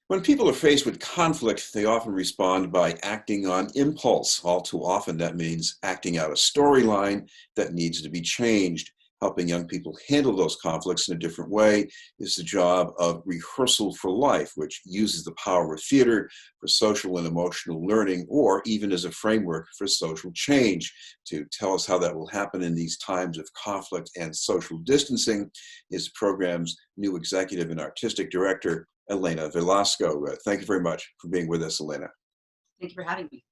When people are faced with conflict, they often respond by acting on impulse. All too often, that means acting out a storyline that needs to be changed. Helping young people handle those conflicts in a different way is the job of Rehearsal for Life, which uses the power of theater for social and emotional learning, or even as a framework for social change. To tell us how that will happen in these times of conflict and social distancing is the program's new executive and artistic director, Elena Velasco. Thank you very much for being with us, Elena. Thank you for having me.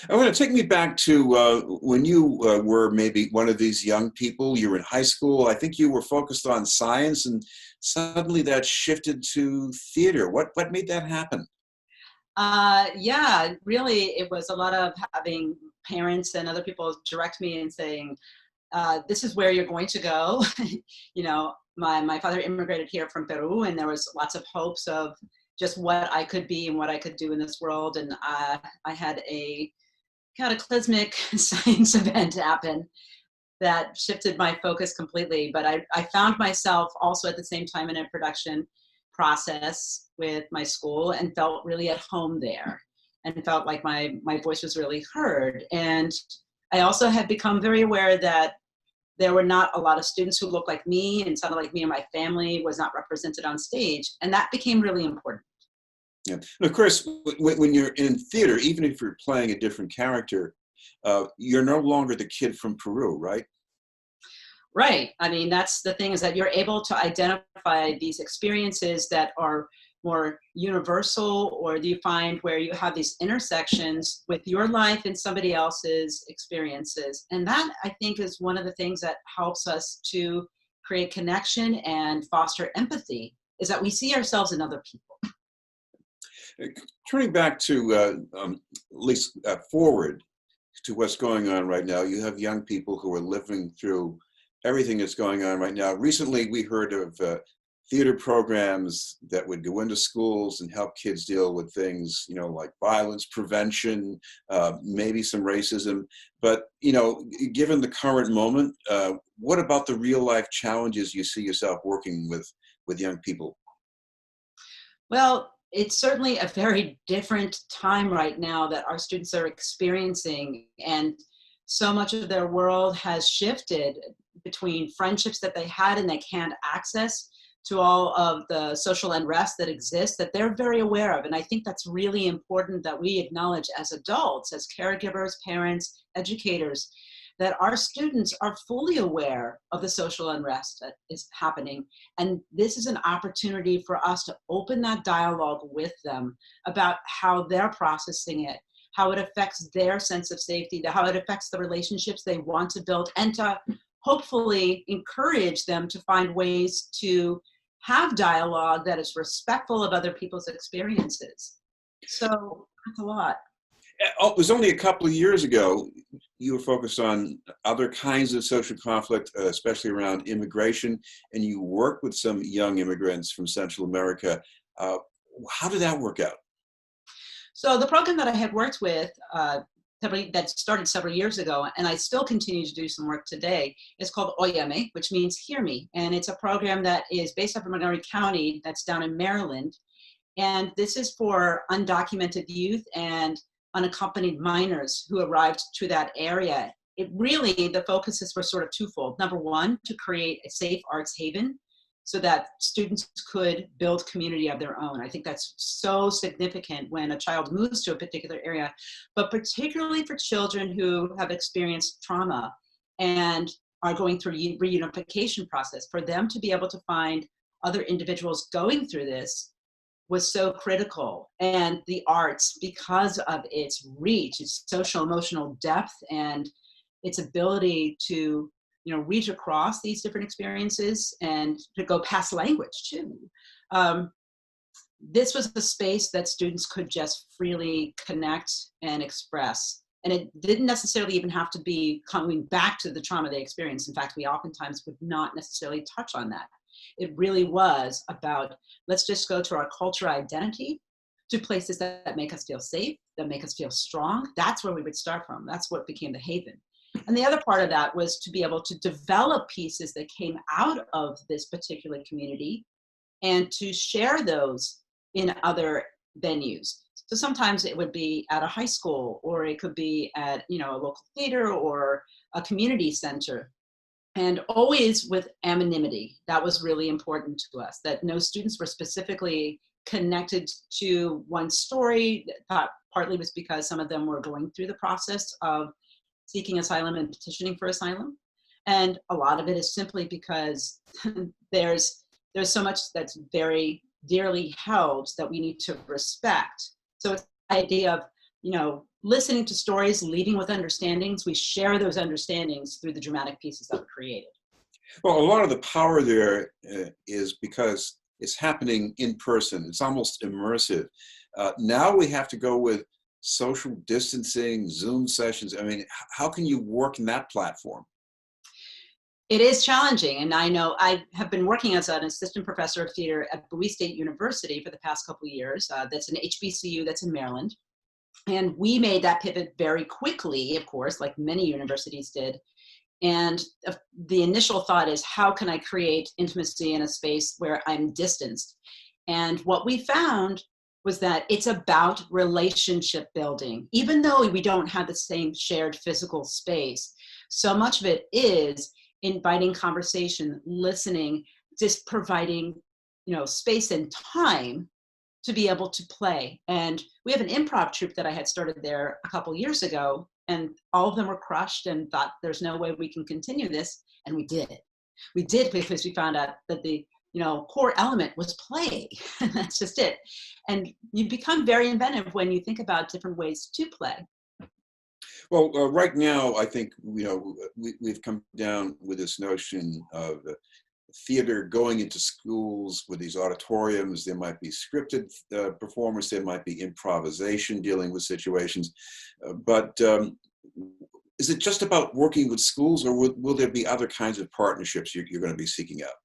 I want to take me back to when you were maybe one of these young people. You were in high school. I think you were focused on science, and suddenly that shifted to theater. What made that happen? Yeah, really, it was a lot of having parents and other people direct me and saying, this is where you're going to go. My father immigrated here from Peru, and there was lots of hopes of just what I could be and what I could do in this world. And I had a cataclysmic science event happen that shifted my focus completely. But I found myself also at the same time in a production process with my school and felt really at home there and felt like my voice was really heard. And I also had become very aware that there were not a lot of students who looked like me and sounded like me, and my family was not represented on stage. And that became really important. Yeah. And of course, when you're in theater, even if you're playing a different character, you're no longer the kid from Peru, right? Right. I mean, that's the thing, is that you're able to identify these experiences that are more universal, or do you find where you have these intersections with your life and somebody else's experiences? And that, I think, is one of the things that helps us to create connection and foster empathy, is that we see ourselves in other people. Turning back to at least forward to what's going on right now, you have young people who are living through everything that's going on right now. Recently, we heard of theater programs that would go into schools and help kids deal with things, like violence prevention, maybe some racism. But, given the current moment, what about the real life challenges you see yourself working with young people? Well, it's certainly a very different time right now that our students are experiencing, and so much of their world has shifted between friendships that they had and they can't access, to all of the social unrest that exists that they're very aware of. And I think that's really important that we acknowledge as adults, as caregivers, parents, educators, that our students are fully aware of the social unrest that is happening. And this is an opportunity for us to open that dialogue with them about how they're processing it, how it affects their sense of safety, how it affects the relationships they want to build, and to hopefully encourage them to find ways to have dialogue that is respectful of other people's experiences. So that's a lot. It was only a couple of years ago you were focused on other kinds of social conflict, especially around immigration, and you worked with some young immigrants from Central America. How did that work out? So the program that I had worked with that started several years ago, and I still continue to do some work today, is called Óyeme, which means hear me. And it's a program that is based off of Montgomery County that's down in Maryland. And this is for undocumented youth and unaccompanied minors who arrived to that area. It really, the focuses were sort of twofold. Number one, to create a safe arts haven so that students could build community of their own. I think that's so significant when a child moves to a particular area, but particularly for children who have experienced trauma and are going through a reunification process, for them to be able to find other individuals going through this was so critical. And the arts, because of its reach, its social emotional depth, and its ability to reach across these different experiences and to go past language too. This was a space that students could just freely connect and express. And it didn't necessarily even have to be coming back to the trauma they experienced. In fact, we oftentimes would not necessarily touch on that. It really was about, let's just go to our cultural identity, to places that make us feel safe, that make us feel strong. That's where we would start from. That's what became the haven. And the other part of that was to be able to develop pieces that came out of this particular community and to share those in other venues. So sometimes it would be at a high school, or it could be at, a local theater or a community center. And always with anonymity. That was really important to us, that no students were specifically connected to one story. Partly was because some of them were going through the process of seeking asylum and petitioning for asylum. And a lot of it is simply because there's so much that's very dearly held that we need to respect. So it's the idea of, listening to stories, leading with understandings. We share those understandings through the dramatic pieces that were created. Well, a lot of the power there is because it's happening in person. It's almost immersive. Now we have to go with social distancing, Zoom sessions. I mean, how can you work in that platform? It is challenging, and I know I have been working as an assistant professor of theater at Bowie State University for the past couple of years. That's an HBCU that's in Maryland. And we made that pivot very quickly, of course, like many universities did. And the initial thought is, how can I create intimacy in a space where I'm distanced? And what we found was that it's about relationship building. Even though we don't have the same shared physical space, so much of it is inviting conversation, listening, just providing, space and time to be able to play. And we have an improv troupe that I had started there a couple years ago, and all of them were crushed and thought there's no way we can continue this. And we did. We did, because we found out that the core element was play. And that's just it. And you become very inventive when you think about different ways to play. Well, right now, I think, we've come down with this notion of theater going into schools with these auditoriums. There might be scripted performance, there might be improvisation dealing with situations. But is it just about working with schools, or will there be other kinds of partnerships you're going to be seeking out?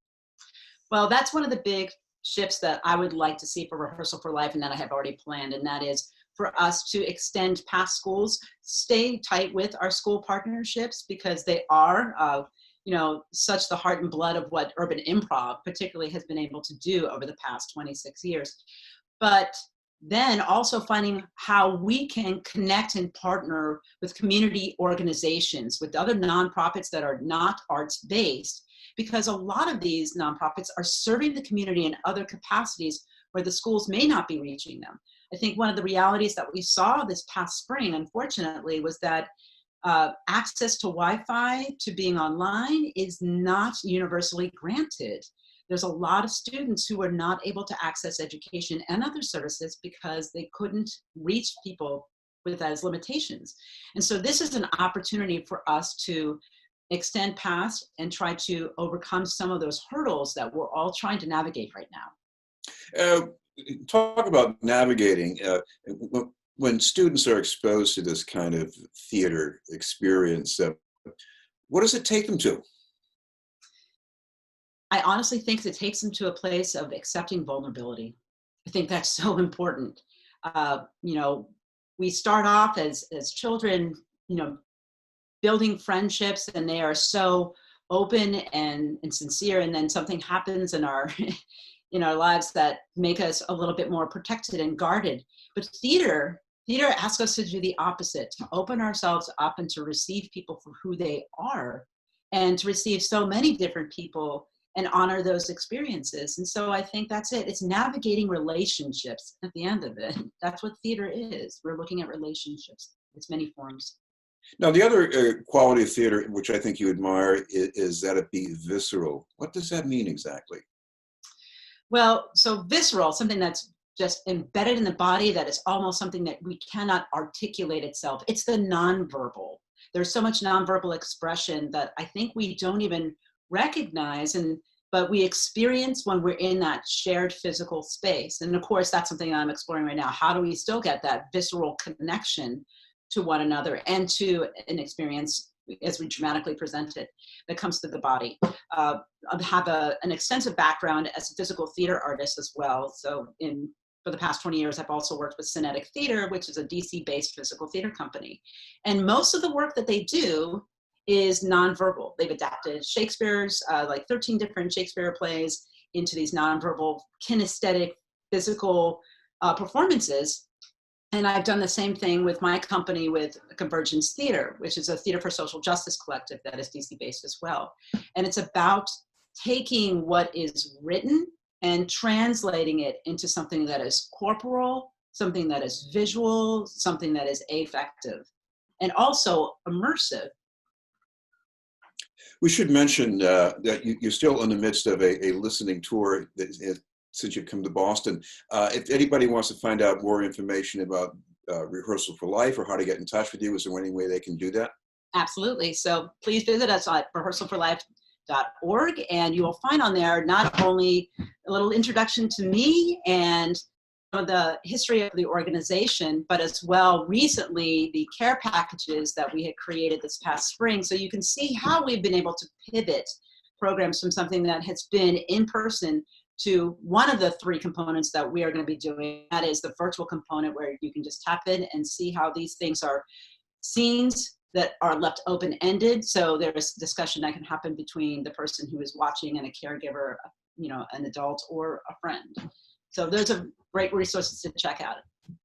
Well, that's one of the big shifts that I would like to see for Rehearsal for Life, and that I have already planned, and that is for us to extend past schools, stay tight with our school partnerships, because they are such the heart and blood of what urban improv particularly has been able to do over the past 26 years. But then also finding how we can connect and partner with community organizations, with other nonprofits that are not arts-based, because a lot of these nonprofits are serving the community in other capacities where the schools may not be reaching them. I think one of the realities that we saw this past spring, unfortunately, was that access to Wi-Fi, to being online, is not universally granted. There's a lot of students who are not able to access education and other services because they couldn't reach people with those limitations. And so this is an opportunity for us to extend past and try to overcome some of those hurdles that we're all trying to navigate right now. Talk about navigating. When students are exposed to this kind of theater experience, what does it take them to? I honestly think it takes them to a place of accepting vulnerability. I think that's so important. We start off as children, building friendships, and they are so open and sincere, and then something happens in our in our lives that make us a little bit more protected and guarded. But theater asks us to do the opposite, to open ourselves up and to receive people for who they are, and to receive so many different people and honor those experiences. And so I think that's it. It's navigating relationships at the end of it. That's what theater is. We're looking at relationships. It's many forms. Now, the other quality of theater, which I think you admire, is that it be visceral. What does that mean exactly? Well, so visceral, something that's just embedded in the body, that is almost something that we cannot articulate itself. It's the nonverbal. There's so much nonverbal expression that I think we don't even recognize, but we experience when we're in that shared physical space. And of course, that's something I'm exploring right now. How do we still get that visceral connection to one another and to an experience as we dramatically present it that comes through the body? I have an extensive background as a physical theater artist as well. So for the past 20 years, I've also worked with Cinetic Theater, which is a DC-based physical theater company. And most of the work that they do is nonverbal. They've adapted Shakespeare's, like 13 different Shakespeare plays into these nonverbal kinesthetic physical performances. And I've done the same thing with my company with Convergence Theater, which is a theater for social justice collective that is DC based as well. And it's about taking what is written and translating it into something that is corporal, something that is visual, something that is affective, and also immersive. We should mention that you're still in the midst of a listening tour since you've come to Boston. If anybody wants to find out more information about Rehearsal for Life or how to get in touch with you, is there any way they can do that? Absolutely. So please visit us at rehearsalforlife.org, and you will find on there not only a little introduction to me and the history of the organization, but as well recently the care packages that we had created this past spring. So you can see how we've been able to pivot programs from something that has been in person to one of the three components that we are going to be doing. That is the virtual component, where you can just tap in and see how these things are scenes that are left open-ended. So there's discussion that can happen between the person who is watching and a caregiver, an adult or a friend. So those are great resources to check out.